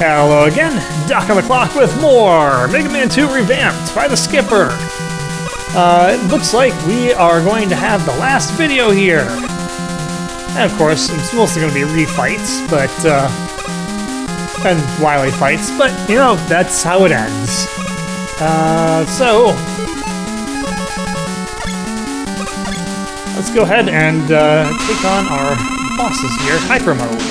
Hello again, Doc on the clock with more Mega Man 2 Revamped by the Skipper. It looks like we are going to have the last video here. And of course, it's mostly going to be refights, but, and Wily fights, but, you know, that's how it ends. So, let's go ahead and take on our bosses here, Hyper Mode.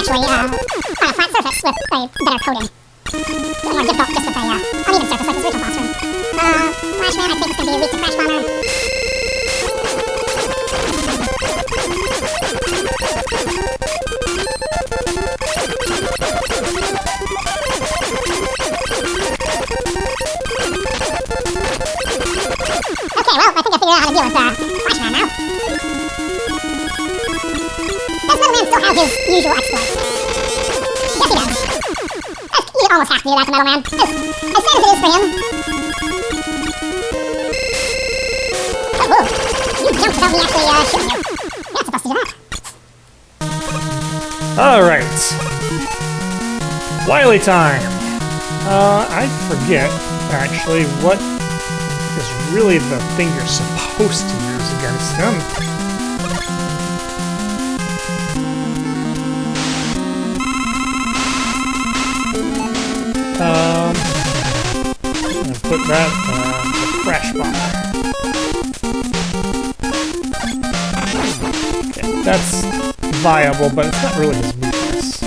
On a flat surface with a better coating. It's more difficult just with a uneven surface like this original boss room. Flashman, I think it's going to be weak to Crash Bomber. Okay, well, I think I figured out how to deal with Flashman now. Does Metal Man still have his usual exploits? Yes, he does. You almost have to do that to Metal Man. As sad as it is for him. Oh, whoa. You jumped without me actually shooting you. You're not supposed to do that. Alright. Wily time. I forget, actually, what is really the thing you're supposed to use against him. I'm gonna put that the Crash Bomber. Okay, that's viable, but it's not really his weakness.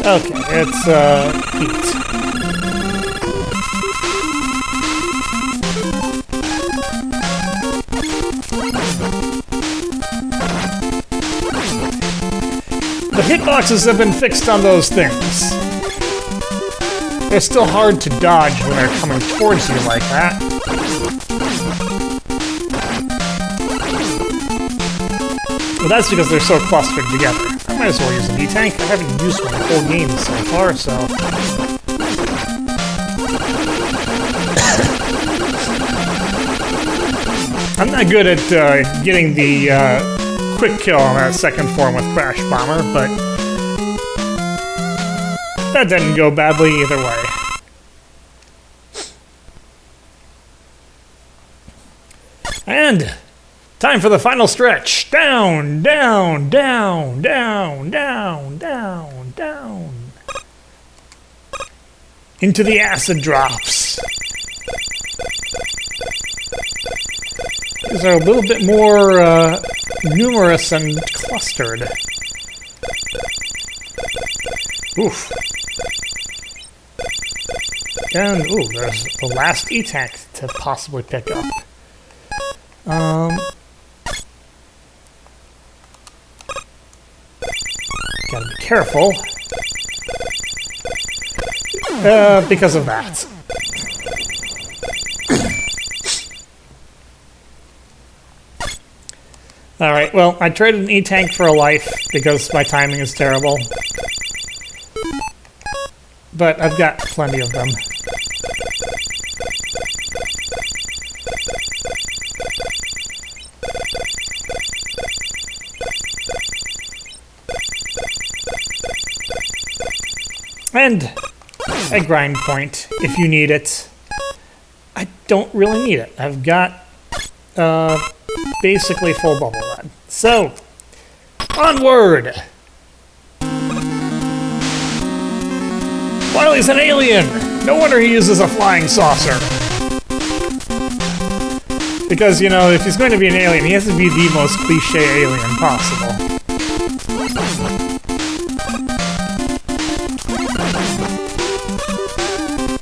Okay, it's heat. The hitboxes have been fixed on those things. They're still hard to dodge when they're coming towards you like that. Well, that's because they're so clustered together. I might as well use an E-Tank. I haven't used one the whole game so far, so... I'm not good at getting the quick kill on that second form with Crash Bomber, but that didn't go badly either way. And time for the final stretch. Down, down, down, down, down, down, down. Into the acid drops. These are a little bit more numerous and clustered. Oof. And, ooh, there's the last E-Tank to possibly pick up. Gotta be careful. Because of that. Alright, well, I traded an E-Tank for a life because my timing is terrible. But I've got plenty of them. And a grind point if you need it. I don't really need it. I've got basically full bubble run. So, onward! Wily's an alien! No wonder he uses a flying saucer. Because, you know, if he's going to be an alien, he has to be the most cliche alien possible.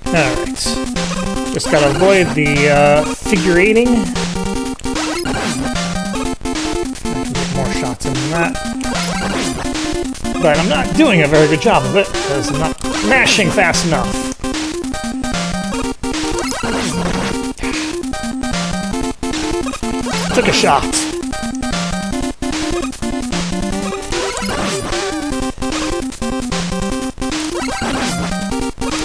Alright. Just gotta avoid the figure eighting. Get more shots in than that. But I'm not doing a very good job of it, because I'm not mashing fast enough. Took a shot.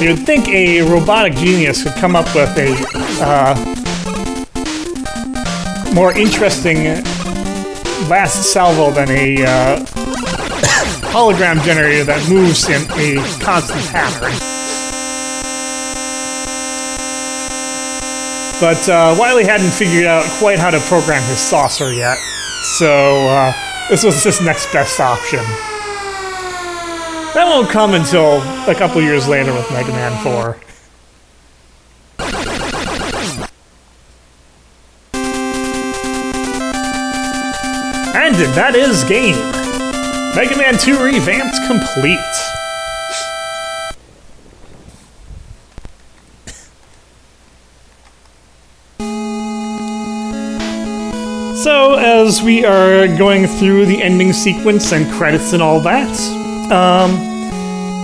You'd think a robotic genius could come up with a more interesting last salvo than a hologram generator that moves in a constant pattern. But Wily hadn't figured out quite how to program his saucer yet, so this was his next best option. That won't come until a couple years later with Mega Man 4. And that is game. Mega Man 2 Revamped complete. So, as we are going through the ending sequence and credits and all that,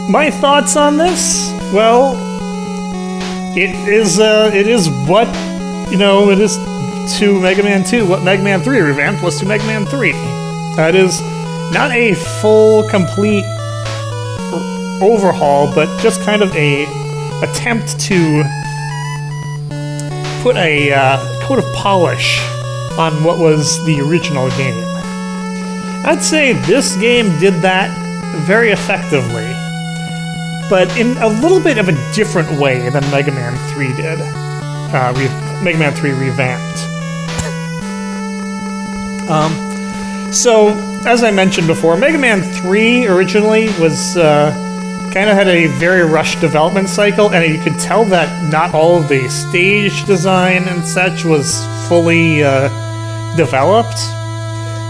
my thoughts on this? Well, it is what, you know, it is to Mega Man 2, what Mega Man 3 Revamped was to Mega Man 3. That is not a full, complete overhaul, but just kind of a attempt to put a coat of polish on what was the original game. I'd say this game did that very effectively, but in a little bit of a different way than Mega Man 3 did. Mega Man 3 Revamped. So, as I mentioned before, Mega Man 3 originally was kind of had a very rushed development cycle, and you could tell that not all of the stage design and such was fully developed.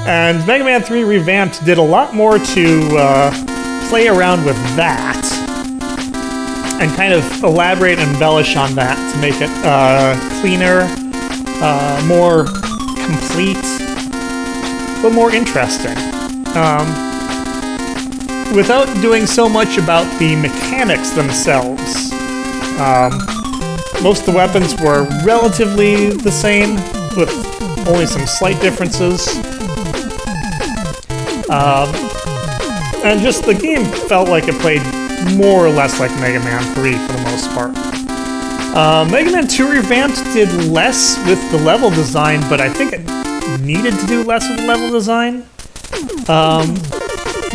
And Mega Man 3 Revamped did a lot more to play around with that and kind of elaborate and embellish on that to make it cleaner, more complete, but more interesting. Without doing so much about the mechanics themselves. Most of the weapons were relatively the same, with only some slight differences. And just the game felt like it played more or less like Mega Man 3 for the most part. Mega Man 2 Revamped did less with the level design, but I think it needed to do less with the level design.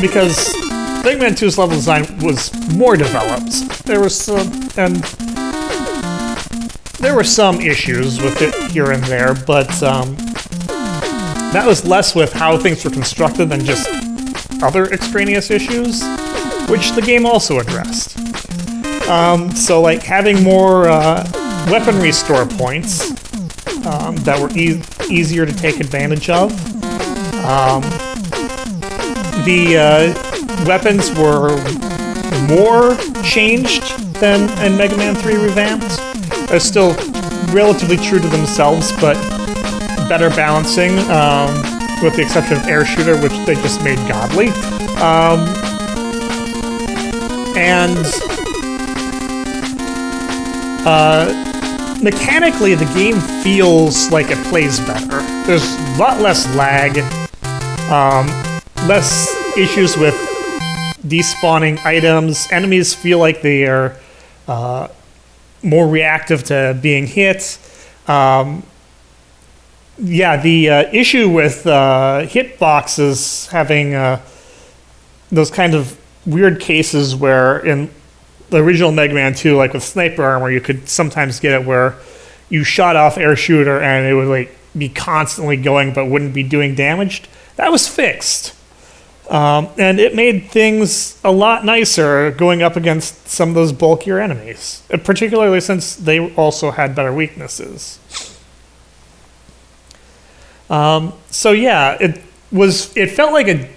Because Mega Man 2's level design was more developed. There were some issues with it here and there, but that was less with how things were constructed than just other extraneous issues, which the game also addressed. So, like, having more weapon restore points that were easier to take advantage of. The weapons were more changed than in Mega Man 3 Revamped. They're still relatively true to themselves, but better balancing, with the exception of Air Shooter, which they just made godly. Mechanically, the game feels like it plays better. There's a lot less lag, less issues with despawning items. Enemies feel like they are more reactive to being hit. Yeah, the issue with hitboxes having those kind of weird cases where in the original Mega Man 2, like with Sniper Armor, you could sometimes get it where you shot off Air Shooter and it would like be constantly going but wouldn't be doing damage. That was fixed. And it made things a lot nicer going up against some of those bulkier enemies, particularly since they also had better weaknesses. So yeah, it felt like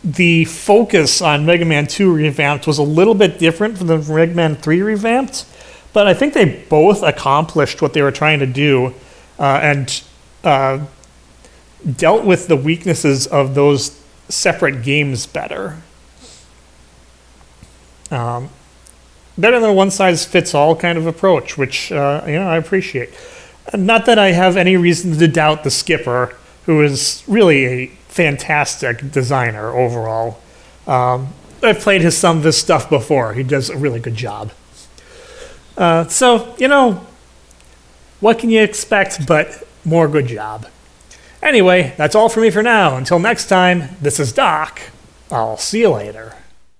the focus on Mega Man 2 Revamped was a little bit different from the Mega Man 3 Revamped, but I think they both accomplished what they were trying to do, and dealt with the weaknesses of those separate games better. Better than a one-size-fits-all kind of approach, which I appreciate. Not that I have any reason to doubt the skipper, who is really a fantastic designer overall. I've played some of his stuff before. He does a really good job. So, what can you expect but more good job? Anyway, that's all for me for now. Until next time, this is Doc. I'll see you later.